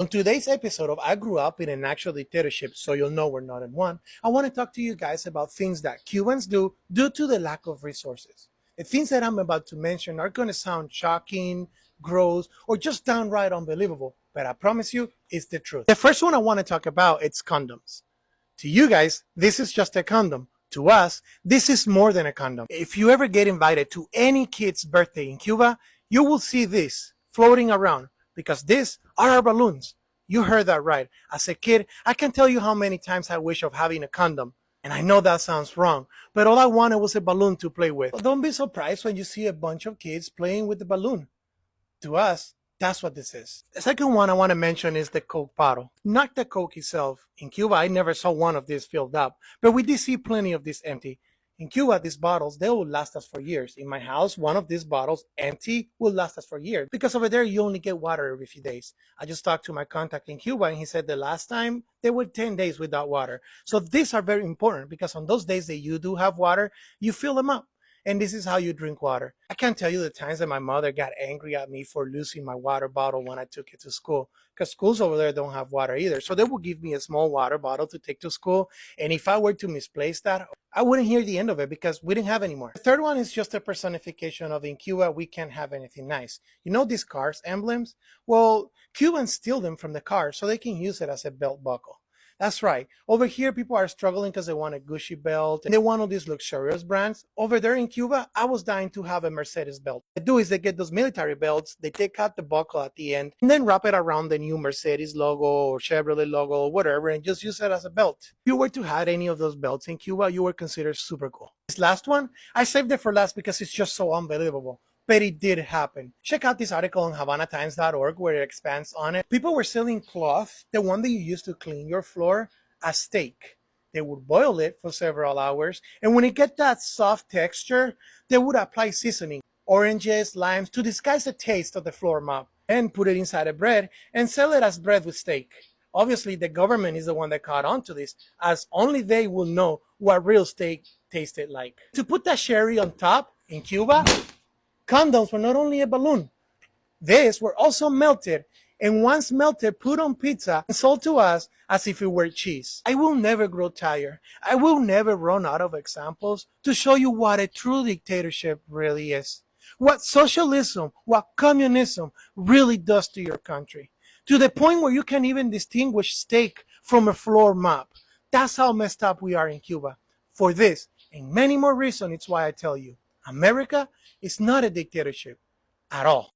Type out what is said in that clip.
On today's episode of I Grew Up in an Actual Dictatorship, so you'll know we're not in one, I want to talk to you guys about things that Cubans do due to the lack of resources. The things that I'm about to mention are going to sound shocking, gross, or just downright unbelievable, but I promise you, it's the truth. The first one I want to talk about is condoms. To you guys, this is just a condom. To us, this is more than a condom. If you ever get invited to any kid's birthday in Cuba, you will see this floating around because these are our balloons. You heard that right. As a kid, I can tell you how many times I wish of having a condom. And I know that sounds wrong, but all I wanted was a balloon to play with. But don't be surprised when you see a bunch of kids playing with the balloon. To us, that's what this is. The second one I want to mention is the Coke bottle. Not the Coke itself. In Cuba, I never saw one of these filled up, but we did see plenty of these empty. In Cuba, these bottles, they will last us for years. In my house, one of these bottles, empty, will last us for years. Because over there, you only get water every few days. I just talked to my contact in Cuba, and he said the last time, they were 10 days without water. So these are very important, because on those days that you do have water, you fill them up. And this is how you drink water. I can't tell you the times that my mother got angry at me for losing my water bottle when I took it to school, because schools over there don't have water either. So they would give me a small water bottle to take to school. And if I were to misplace that, I wouldn't hear the end of it because we didn't have any more. The third one is just a personification of in Cuba, we can't have anything nice. You know these cars emblems? Well, Cubans steal them from the car so they can use it as a belt buckle. That's right. Over here, people are struggling because they want a Gucci belt and they want all these luxurious brands. Over there in Cuba, I was dying to have a Mercedes belt. What they do is they get those military belts, they take out the buckle at the end, and then wrap it around the new Mercedes logo or Chevrolet logo or whatever, and just use it as a belt. If you were to have any of those belts in Cuba, you were considered super cool. This last one, I saved it for last because it's just so unbelievable. But it did happen. Check out this article on HavanaTimes.org where it expands on it. People were selling cloth, the one that you use to clean your floor, as steak. They would boil it for several hours, and when it get that soft texture, they would apply seasoning, oranges, limes, to disguise the taste of the floor mop, and put it inside a bread and sell it as bread with steak. Obviously, the government is the one that caught on to this, as only they will know what real steak tasted like. To put that cherry on top, in Cuba, condoms were not only a balloon, these were also melted, and once melted, put on pizza and sold to us as if it were cheese. I will never grow tired. I will never run out of examples to show you what a true dictatorship really is. What socialism, what communism really does to your country. To the point where you can't even distinguish steak from a floor mop. That's how messed up we are in Cuba. For this and many more reasons, it's why I tell you, America is not a dictatorship at all.